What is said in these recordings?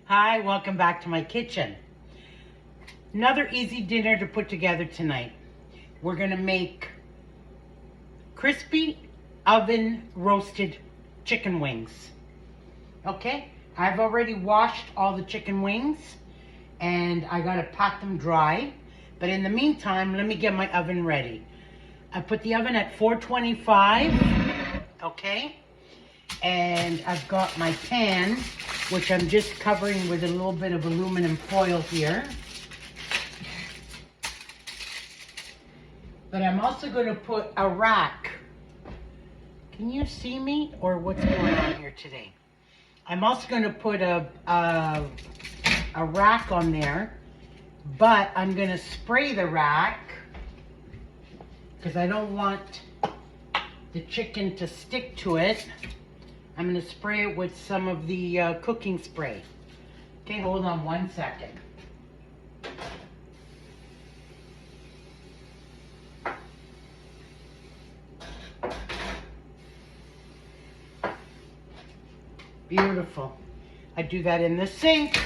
Hi, welcome back to my kitchen. Another easy dinner to put together tonight. We're gonna make crispy oven roasted chicken wings. Okay, I've already washed all the chicken wings and I gotta pat them dry. But in the meantime, let me get my oven ready. I put the oven at 425, okay? And I've got my pan, which I'm just covering with a little bit of aluminum foil here. But I'm also going to put a rack. Can you see me, or what's going on here today? I'm also going to put a rack on there, but I'm going to spray the rack because I don't want the chicken to stick to it. I'm going to spray it with some of the cooking spray. Okay, hold on 1 second. Beautiful. I do that in the sink.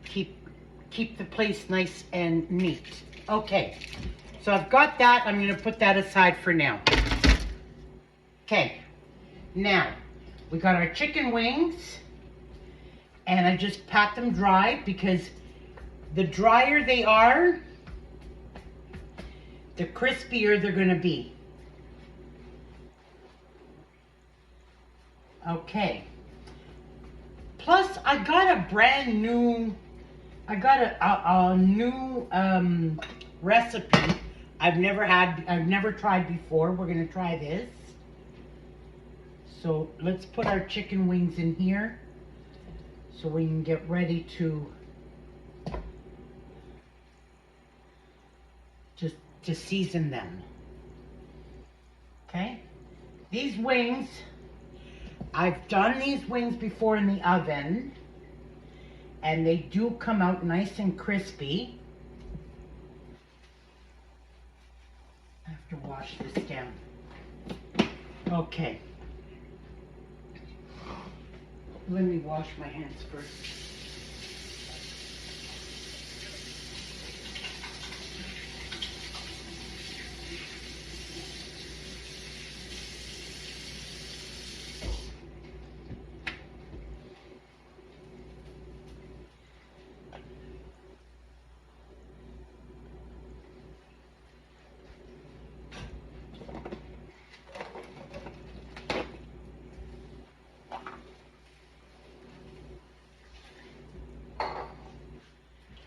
Keep the place nice and neat. Okay, so I've got that. I'm going to put that aside for now. Okay, now we got our chicken wings, and I just pat them dry because the drier they are, the crispier they're going to be. Okay. Plus, I got a brand new, a new recipe I've never tried before. We're going to try this. So let's put our chicken wings in here so we can get ready to season them. Okay? These wings, I've done these wings before in the oven, and they do come out nice and crispy. I have to wash this down. Okay. Let me wash my hands first.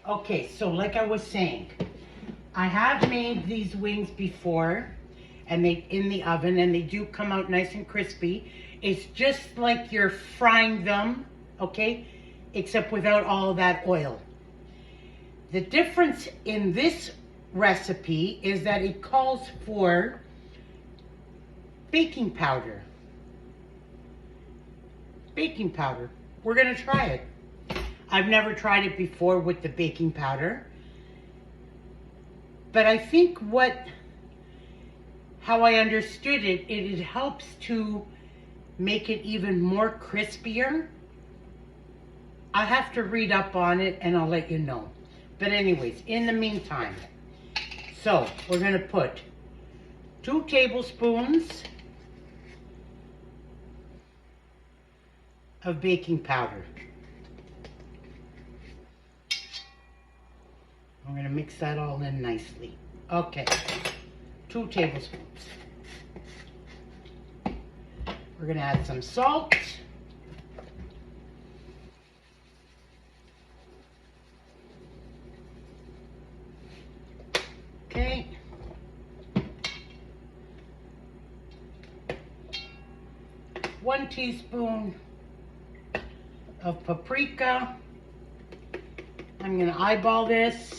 Okay, so like I was saying, I have made these wings before and they in the oven, and they do come out nice and crispy. It's just like you're frying them, okay, except without all that oil. The difference in this recipe is that it calls for baking powder. Baking powder. We're gonna try it. I've never tried it before with the baking powder. But I think how I understood it, it helps to make it even more crispier. I have to read up on it and I'll let you know. But anyways, in the meantime, so we're gonna put 2 tablespoons of baking powder. I'm going to mix that all in nicely. Okay, 2 tablespoons. We're going to add some salt. Okay. One teaspoon of paprika. I'm going to eyeball this.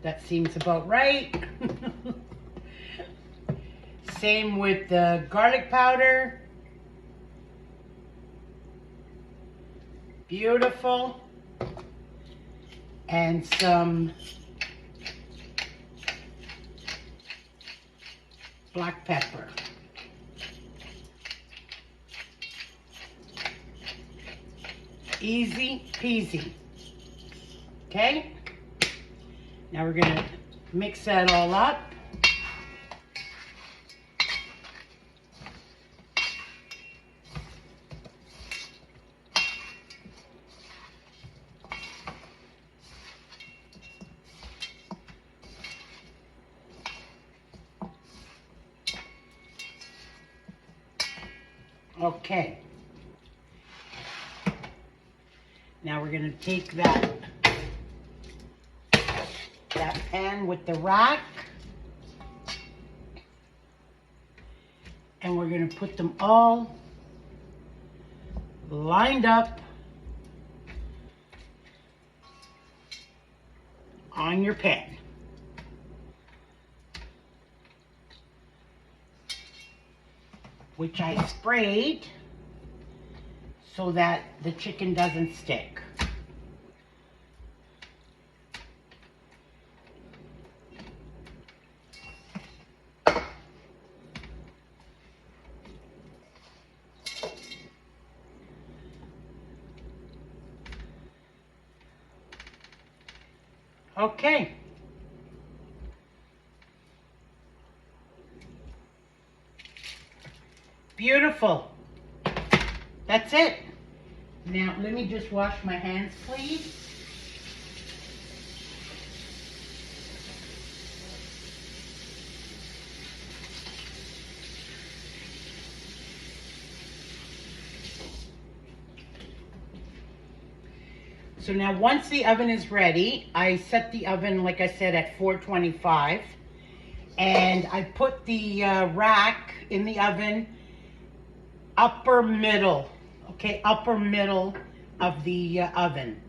That seems about right. Same with the garlic powder. Beautiful. And some black pepper. Easy peasy. Okay? Now we're gonna mix that all up. Okay. Now we're going to take that pan with the rack and we're going to put them all lined up on your pan. Which I sprayed so that the chicken doesn't stick. Okay. Beautiful. That's it. Now, let me just wash my hands, please. So now once the oven is ready, I set the oven, like I said, at 425. And I put the rack in the oven upper middle, okay, upper middle of the oven.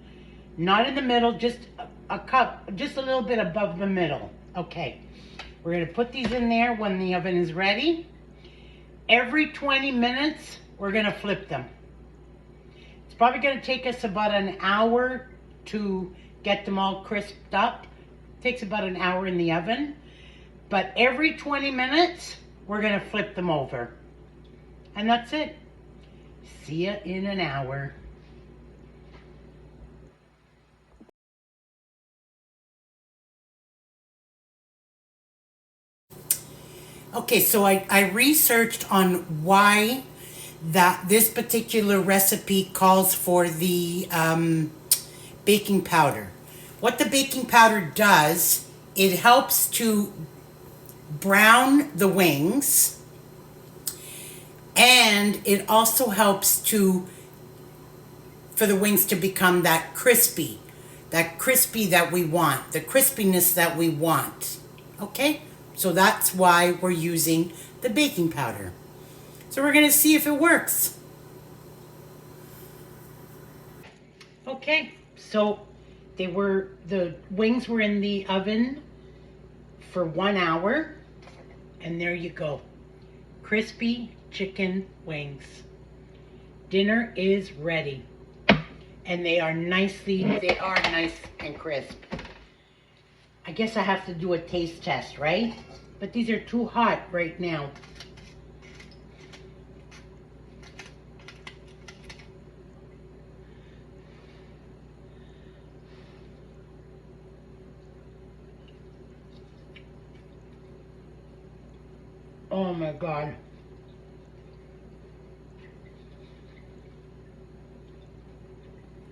Not in the middle, just just a little bit above the middle. Okay, we're gonna put these in there when the oven is ready. Every 20 minutes, we're gonna flip them. It's probably gonna take us about an hour to get them all crisped up. It takes about an hour in the oven, but every 20 minutes, we're gonna flip them over. And that's it. See ya in an hour. Okay, so I researched on why this particular recipe calls for the baking powder. What the baking powder does, it helps to brown the wings. And it also helps for the wings to become that crispy that we want, the crispiness that we want. Okay? So that's why we're using the baking powder. So we're gonna see if it works. Okay, so the wings were in the oven for 1 hour, and there you go. Crispy chicken wings. Dinner is ready. And they are nice and crisp. I guess I have to do a taste test, right? But these are too hot right now. Oh my God.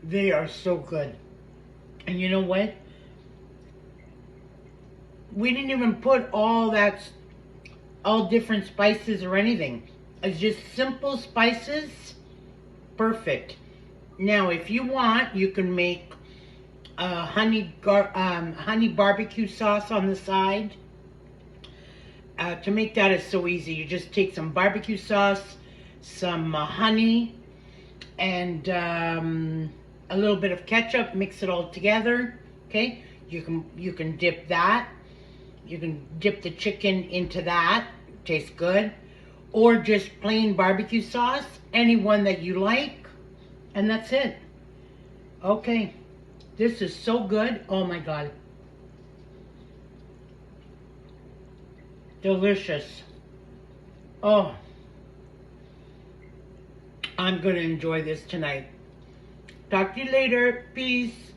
They are so good. And you know what? We didn't even put all different spices or anything. It's just simple spices. Perfect. Now, if you want, you can make honey barbecue sauce on the side. To make that is so easy. You just take some barbecue sauce, some honey, and a little bit of ketchup, mix it all together. Okay, you can dip that. You can dip the chicken into that. Tastes good. Or just plain barbecue sauce, any one that you like, and that's it. Okay, this is so good. Oh my God. Delicious. Oh, I'm gonna enjoy this tonight. Talk to you later. Peace.